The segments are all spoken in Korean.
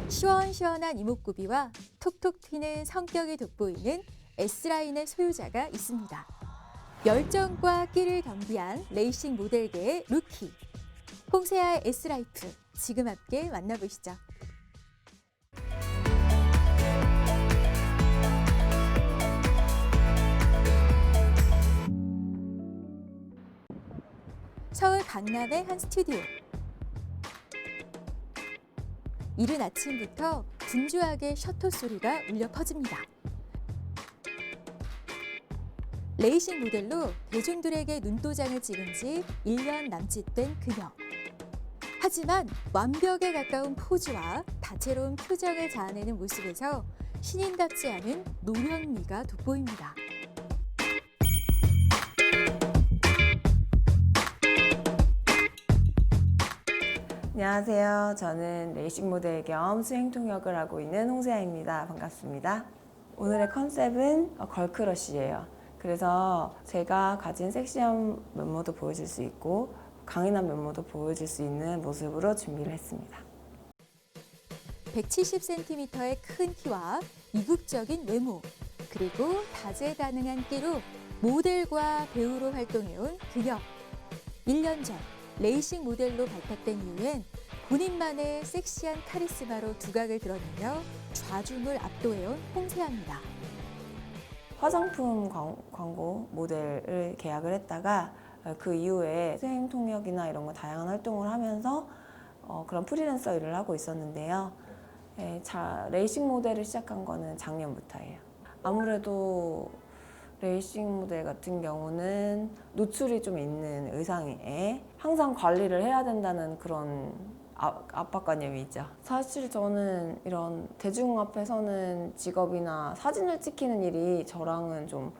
시원시원한 이목구비와 톡톡 튀는 성격이 돋보이는 S라인의 소유자가 있습니다. 열정과 끼를 겸비한 레이싱 모델계의 루키. 홍세아의 S라이프, 지금 함께 만나보시죠. 서울 강남의 한 스튜디오. 이른 아침부터 분주하게 셔터 소리가 울려 퍼집니다. 레이싱 모델로 대중들에게 눈도장을 찍은 지 1년 남짓 된 그녀. 하지만 완벽에 가까운 포즈와 다채로운 표정을 자아내는 모습에서 신인답지 않은 노련미가 돋보입니다. 안녕하세요. 저는 레이싱 모델 겸 수행 통역을 하고 있는 홍세아입니다. 반갑습니다. 오늘의 컨셉은 걸크러쉬예요. 그래서 제가 가진 섹시한 면모도 보여줄 수 있고 강인한 면모도 보여줄 수 있는 모습으로 준비를 했습니다. 170cm의 큰 키와 이국적인 외모, 그리고 다재다능한 끼로 모델과 배우로 활동해온 그녀. 1년 전 레이싱 모델로 발탁된 이후엔 본인만의 섹시한 카리스마로 두각을 드러내며 좌중을 압도해온 홍세아입니다. 화장품 광고 모델을 계약을 했다가 그 이후에 수행 통역이나 이런 거 다양한 활동을 하면서 그런 프리랜서 일을 하고 있었는데요. 레이싱 모델을 시작한 거는 작년부터예요. 아무래도 레이싱 모델 같은 경우는 노출이 좀 있는 의상에 항상 관리를 해야 된다는 그런 압박관념이 있죠. 사실 저는 이런 대중 앞에 서는 직업이나 사진을 찍히는 일이 저랑은 좀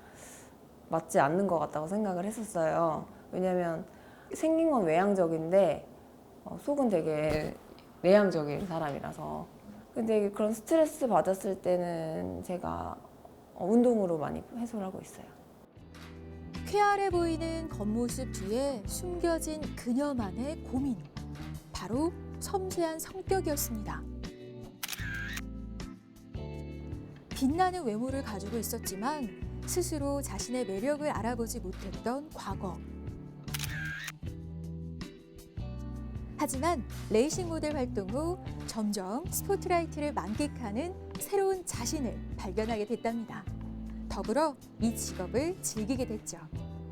맞지 않는 것 같다고 생각을 했었어요. 왜냐면 생긴 건 외향적인데 속은 되게 내향적인 사람이라서. 근데 그런 스트레스 받았을 때는 제가 운동으로 많이 해소를 하고 있어요. 쾌활해 보이는 겉모습 뒤에 숨겨진 그녀만의 고민. 바로 섬세한 성격이었습니다. 빛나는 외모를 가지고 있었지만 스스로 자신의 매력을 알아보지 못했던 과거. 하지만 레이싱 모델 활동 후 점점 스포트라이트를 만끽하는 새로운 자신을 발견하게 됐답니다. 더불어 이 직업을 즐기게 됐죠.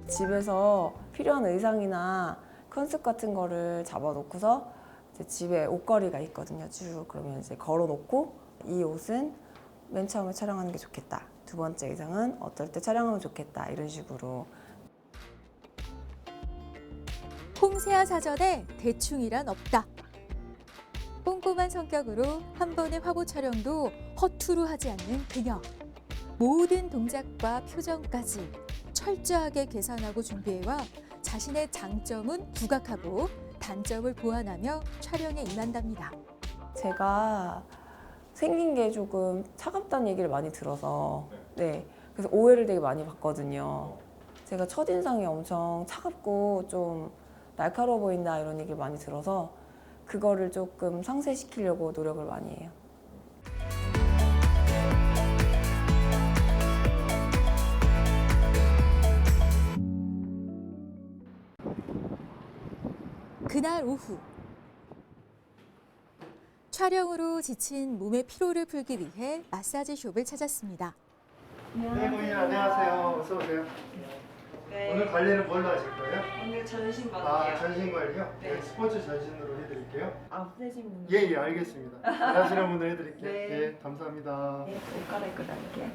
집에서 필요한 의상이나 컨셉 같은 거를 잡아놓고서 이제 집에 옷걸이가 있거든요. 쭉 그러면 이제 걸어놓고 이 옷은 맨 처음에 촬영하는 게 좋겠다. 두 번째 의상은 어떨 때 촬영하면 좋겠다. 이런 식으로. 홍세아 사전에 대충이란 없다. 꼼꼼한 성격으로 한 번의 화보 촬영도 허투루 하지 않는 그녀. 모든 동작과 표정까지 철저하게 계산하고 준비해와 자신의 장점은 부각하고 단점을 보완하며 촬영에 임한답니다. 제가 생긴 게 조금 차갑다는 얘기를 많이 들어서 그래서 오해를 되게 많이 받거든요. 제가 첫인상이 엄청 차갑고 좀 날카로워 보인다 이런 얘기를 많이 들어서 그거를 조금 상쇄시키려고 노력을 많이 해요. 그날 오후 촬영으로 지친 몸의 피로를 풀기 위해 마사지 숍을 찾았습니다. 네, 고객님 안녕하세요. 어서 오세요. 네. 오늘 관리는 뭘로 하실 거예요? 오늘 전신 아, 받을게요. 전신 관리요? 네. 네, 스포츠 전신으로 해드릴게요. 없으신 분. 예, 예, 알겠습니다. 잘하시는 분들 해드릴게요. 네. 예, 감사합니다. 네, 옷 갈아입고 다닐게요.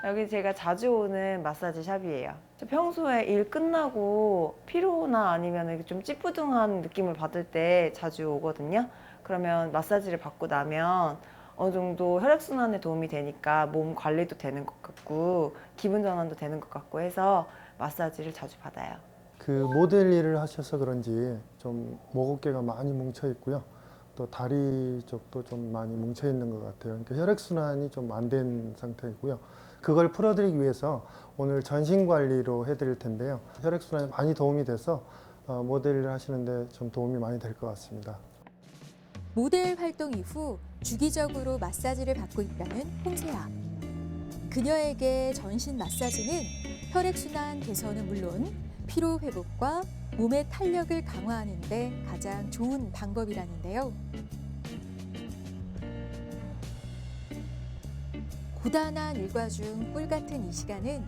여기 제가 자주 오는 마사지 샵이에요. 저 평소에 일 끝나고 피로나 아니면 좀 찌뿌둥한 느낌을 받을 때 자주 오거든요. 그러면 마사지를 받고 나면 어느 정도 혈액순환에 도움이 되니까 몸 관리도 되는 것 같고 기분 전환도 되는 것 같고 해서 마사지를 자주 받아요. 그 모델 일을 하셔서 그런지 좀 목 어깨가 많이 뭉쳐 있고요. 또 다리 쪽도 좀 많이 뭉쳐 있는 것 같아요. 그러니까 혈액순환이 좀 안 된 상태이고요. 그걸 풀어드리기 위해서 오늘 전신 관리로 해드릴 텐데요. 혈액순환이 많이 도움이 돼서 모델을 하시는데 좀 도움이 많이 될 것 같습니다. 모델 활동 이후 주기적으로 마사지를 받고 있다는 홍세아. 그녀에게 전신 마사지는 혈액순환 개선은 물론 피로 회복과 몸의 탄력을 강화하는 데 가장 좋은 방법이라는데요. 고단한 일과 중 꿀 같은 이 시간은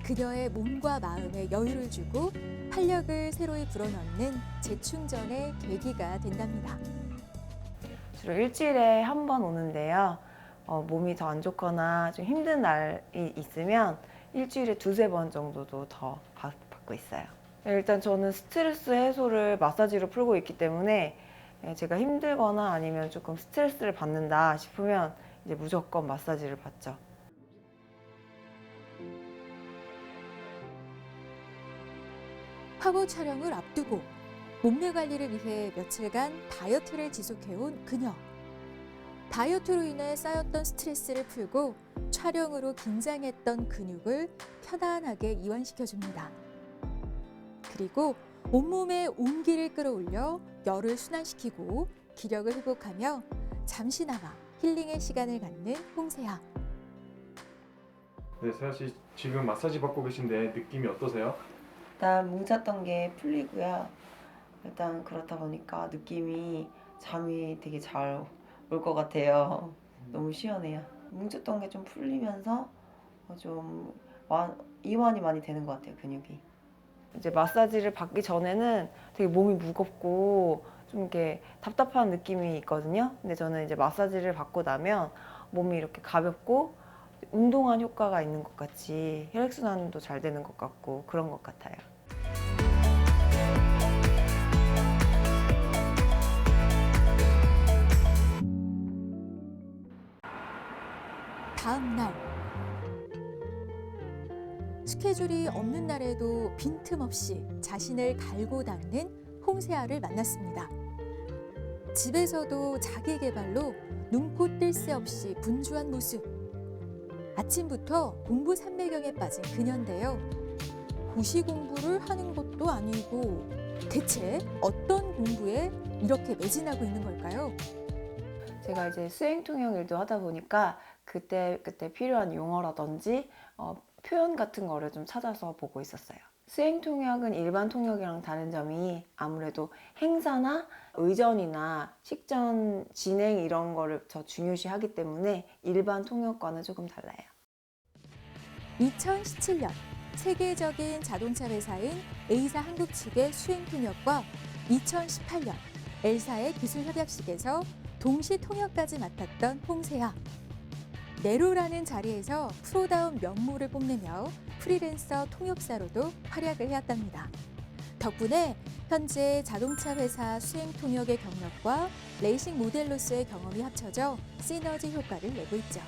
그녀의 몸과 마음에 여유를 주고 활력을 새로이 불어넣는 재충전의 계기가 된답니다. 주로 일주일에 한 번 오는데요. 몸이 더 안 좋거나 좀 힘든 날이 있으면 일주일에 두세 번 정도도 더 받고 있어요. 일단 저는 스트레스 해소를 마사지로 풀고 있기 때문에 제가 힘들거나 아니면 조금 스트레스를 받는다 싶으면 이제 무조건 마사지를 받죠. 화보 촬영을 앞두고 몸매 관리를 위해 며칠간 다이어트를 지속해온 그녀. 다이어트로 인해 쌓였던 스트레스를 풀고 촬영으로 긴장했던 근육을 편안하게 이완시켜줍니다. 그리고 온몸에 온기를 끌어올려 열을 순환시키고 기력을 회복하며 잠시나마 힐링의 시간을 갖는 홍세아. 네, 세아 씨 지금 마사지 받고 계신데 느낌이 어떠세요? 일단 뭉쳤던 게 풀리고요. 일단 그렇다 보니까 느낌이 잠이 되게 잘 올 것 같아요. 너무 시원해요. 뭉쳤던 게 좀 풀리면서 좀 이완이 많이 되는 것 같아요, 근육이. 이제 마사지를 받기 전에는 되게 몸이 무겁고 좀 이렇게 답답한 느낌이 있거든요. 근데 저는 이제 마사지를 받고 나면 몸이 이렇게 가볍고 운동한 효과가 있는 것 같이 혈액순환도 잘 되는 것 같고 그런 것 같아요. 다음 날. 스케줄이 없는 날에도 빈틈없이 자신을 갈고 닦는 홍세아를 만났습니다. 집에서도 자기 개발로 눈코 뜰 새 없이 분주한 모습. 아침부터 공부 삼매경에 빠진 그녀인데요. 고시 공부를 하는 것도 아니고 대체 어떤 공부에 이렇게 매진하고 있는 걸까요? 제가 이제 수행 통역 일도 하다 보니까 그때 필요한 용어라든지 표현 같은 거를 좀 찾아서 보고 있었어요. 수행 통역은 일반 통역이랑 다른 점이 아무래도 행사나 의전이나 식전 진행 이런 거를 더 중요시하기 때문에 일반 통역과는 조금 달라요. 2017년 세계적인 자동차 회사인 A사 한국 측의 수행 통역과 2018년 L사의 기술 협약식에서 동시 통역까지 맡았던 홍세아. 네로라는 자리에서 프로다운 면모를 뽐내며 프리랜서 통역사로도 활약을 해왔답니다. 덕분에 현재 자동차 회사 수행 통역의 경력과 레이싱 모델로서의 경험이 합쳐져 시너지 효과를 내고 있죠.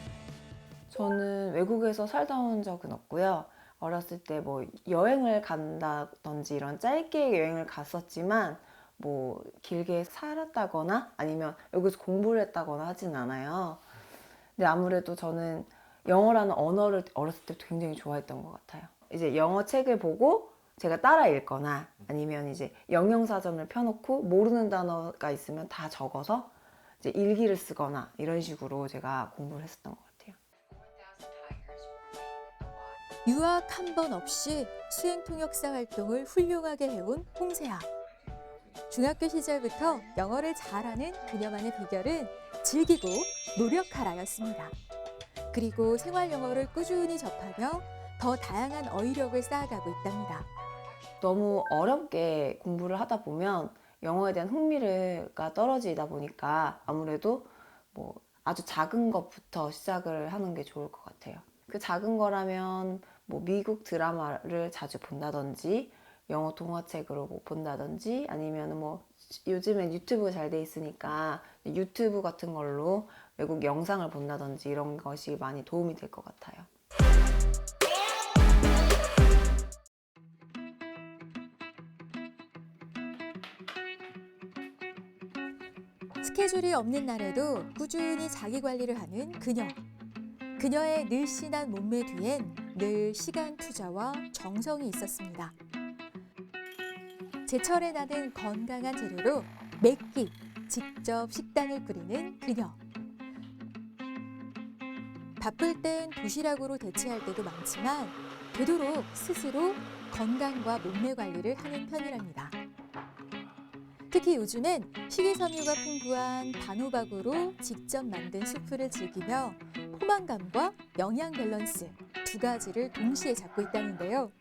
저는 외국에서 살다 온 적은 없고요. 어렸을 때 뭐 여행을 간다든지 이런 짧게 여행을 갔었지만 뭐 길게 살았다거나 아니면 여기서 공부를 했다거나 하진 않아요. 근데 아무래도 저는 영어라는 언어를 어렸을 때부터 굉장히 좋아했던 것 같아요. 이제 영어 책을 보고 제가 따라 읽거나 아니면 이제 영영사전을 펴놓고 모르는 단어가 있으면 다 적어서 이제 일기를 쓰거나 이런 식으로 제가 공부를 했었던 것 같아요. 유학 한 번 없이 수행 통역사 활동을 훌륭하게 해온 홍세아. 중학교 시절부터 영어를 잘하는 그녀만의 비결은 즐기고 노력하라였습니다. 그리고 생활 영어를 꾸준히 접하며 더 다양한 어휘력을 쌓아가고 있답니다. 너무 어렵게 공부를 하다 보면 영어에 대한 흥미가 떨어지다 보니까 아무래도 뭐 아주 작은 것부터 시작을 하는 게 좋을 것 같아요. 그 작은 거라면 뭐 미국 드라마를 자주 본다든지 영어 동화책으로 뭐 본다든지 아니면 뭐 요즘엔 유튜브가 잘 돼 있으니까 유튜브 같은 걸로 외국 영상을 본다든지 이런 것이 많이 도움이 될 것 같아요. 스케줄이 없는 날에도 꾸준히 자기 관리를 하는 그녀. 그녀의 늘씬한 몸매 뒤엔 늘 시간 투자와 정성이 있었습니다. 제철에 나는 건강한 재료로 매끼 직접 식단을 꾸리는 그녀. 바쁠 땐 도시락으로 대체할 때도 많지만 되도록 스스로 건강과 몸매 관리를 하는 편이랍니다. 특히 요즘엔 식이섬유가 풍부한 단호박으로 직접 만든 수프를 즐기며 포만감과 영양 밸런스 두 가지를 동시에 잡고 있다는데요.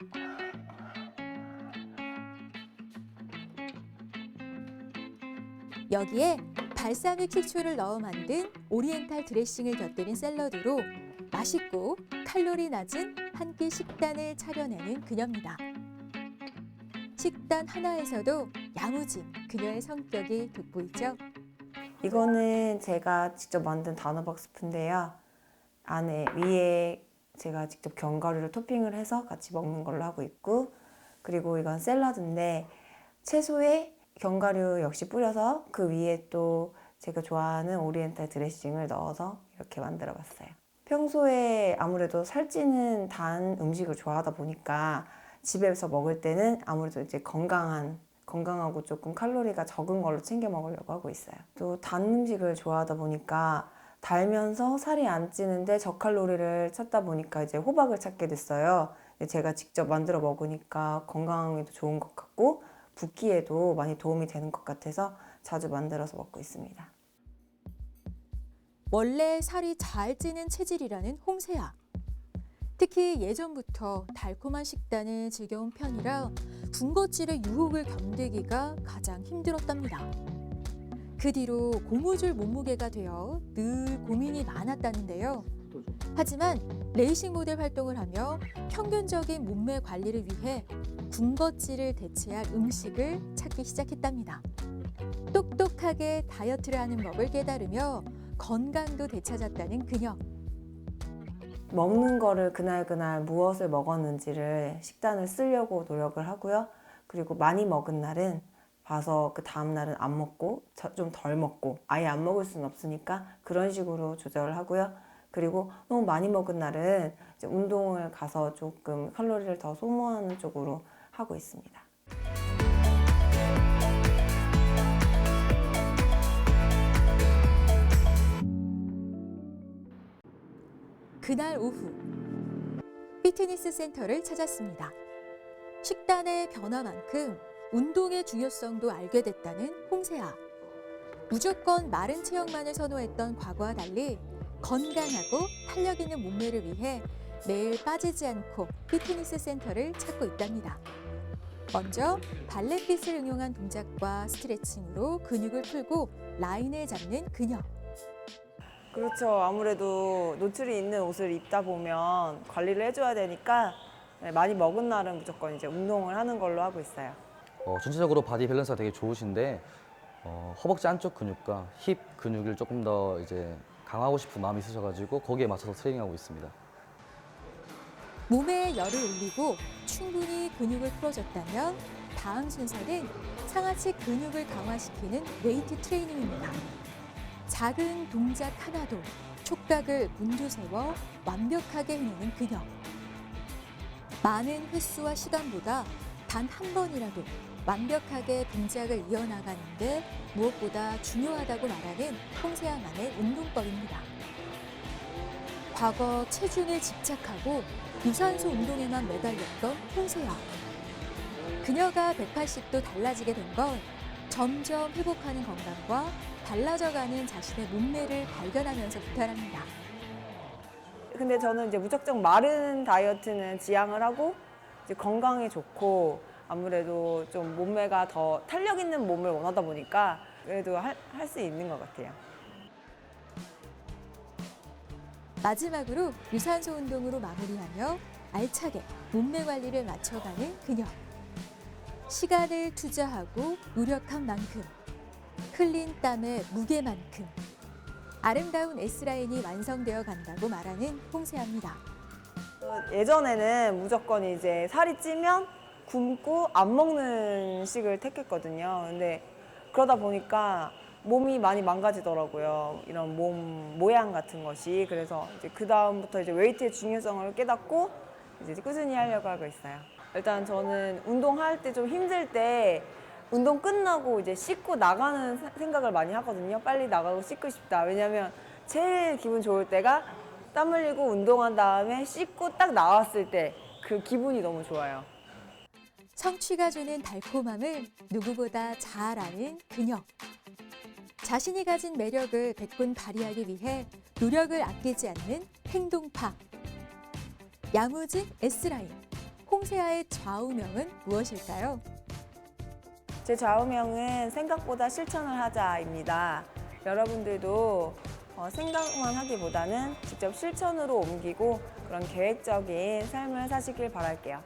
여기에 발사믹 식초를 넣어 만든 오리엔탈 드레싱을 곁들인 샐러드로 맛있고 칼로리 낮은 한 끼 식단을 차려내는 그녀입니다. 식단 하나에서도 야무진 그녀의 성격이 돋보이죠. 이거는 제가 직접 만든 단호박 스프인데요. 안에 위에 제가 직접 견과류를 토핑을 해서 같이 먹는 걸로 하고 있고, 그리고 이건 샐러드인데 채소에 견과류 역시 뿌려서 그 위에 또 제가 좋아하는 오리엔탈 드레싱을 넣어서 이렇게 만들어 봤어요. 평소에 아무래도 살찌는 단 음식을 좋아하다 보니까 집에서 먹을 때는 아무래도 이제 건강하고 조금 칼로리가 적은 걸로 챙겨 먹으려고 하고 있어요. 또 단 음식을 좋아하다 보니까 달면서 살이 안 찌는데 저칼로리를 찾다 보니까 이제 호박을 찾게 됐어요. 제가 직접 만들어 먹으니까 건강에도 좋은 것 같고 붓기에도 많이 도움이 되는 것 같아서 자주 만들어서 먹고 있습니다. 원래 살이 잘 찌는 체질이라는 홍세아. 특히 예전부터 달콤한 식단을 즐겨온 편이라 군것질의 유혹을 견디기가 가장 힘들었답니다. 그 뒤로 고무줄 몸무게가 되어 늘 고민이 많았다는데요. 하지만 레이싱 모델 활동을 하며 평균적인 몸매 관리를 위해 군것질을 대체할 음식을 찾기 시작했답니다. 똑똑하게 다이어트를 하는 법을 깨달으며 건강도 되찾았다는 그녀. 먹는 거를 그날 무엇을 먹었는지를 식단을 쓰려고 노력을 하고요. 그리고 많이 먹은 날은 봐서 그 다음 날은 안 먹고 좀 덜 먹고 아예 안 먹을 수는 없으니까 그런 식으로 조절을 하고요. 그리고 너무 많이 먹은 날은 이제 운동을 가서 조금 칼로리를 더 소모하는 쪽으로 하고 있습니다. 그날 오후 피트니스 센터를 찾았습니다. 식단의 변화만큼 운동의 중요성도 알게 됐다는 홍세아. 무조건 마른 체형만을 선호했던 과거와 달리 건강하고 탄력 있는 몸매를 위해 매일 빠지지 않고 피트니스 센터를 찾고 있답니다. 먼저 발렛핏을 응용한 동작과 스트레칭으로 근육을 풀고 라인을 잡는 그녀. 그렇죠. 아무래도 노출이 있는 옷을 입다 보면 관리를 해줘야 되니까 많이 먹은 날은 무조건 이제 운동을 하는 걸로 하고 있어요. 전체적으로 바디 밸런스가 되게 좋으신데 허벅지 안쪽 근육과 힙 근육을 조금 더 이제 강화하고 싶은 마음이 있으셔가지고 거기에 맞춰서 트레이닝하고 있습니다. 몸에 열을 올리고 충분히 근육을 풀어줬다면 다음 순서는 상하체 근육을 강화시키는 웨이트 트레이닝입니다. 작은 동작 하나도 촉각을 문조세워 완벽하게 해내는 그녀. 많은 횟수와 시간보다 단 한 번이라도 완벽하게 동작을 이어나가는데 무엇보다 중요하다고 말하는 홍세아만의 운동법입니다. 과거 체중에 집착하고 유산소 운동에만 매달렸던 홍세아. 그녀가 180도 달라지게 된 건 점점 회복하는 건강과 달라져가는 자신의 몸매를 발견하면서부터랍니다. 근데 저는 이제 무작정 마른 다이어트는 지양을 하고 이제 건강에 좋고 아무래도 좀 몸매가 더 탄력 있는 몸을 원하다 보니까 그래도 할 수 있는 것 같아요. 마지막으로 유산소 운동으로 마무리하며 알차게 몸매 관리를 맞춰가는 그녀. 시간을 투자하고 노력한 만큼, 흘린 땀의 무게만큼 아름다운 S라인이 완성되어 간다고 말하는 홍세아입니다. 예전에는 무조건 이제 살이 찌면 굶고 안 먹는 식을 택했거든요. 근데 그러다 보니까 몸이 많이 망가지더라고요. 이런 몸 모양 같은 것이. 그래서 이제 그 다음부터 이제 웨이트의 중요성을 깨닫고 이제 꾸준히 하려고 하고 있어요. 일단 저는 운동할 때 좀 힘들 때 운동 끝나고 이제 씻고 나가는 생각을 많이 하거든요. 빨리 나가고 씻고 싶다. 왜냐면 제일 기분 좋을 때가 땀 흘리고 운동한 다음에 씻고 딱 나왔을 때 그 기분이 너무 좋아요. 성취가 주는 달콤함을 누구보다 잘 아는 그녀. 자신이 가진 매력을 백분 발휘하기 위해 노력을 아끼지 않는 행동파. 야무진 S라인. 홍세아의 좌우명은 무엇일까요? 제 좌우명은 생각보다 실천을 하자입니다. 여러분들도 생각만 하기보다는 직접 실천으로 옮기고 그런 계획적인 삶을 사시길 바랄게요.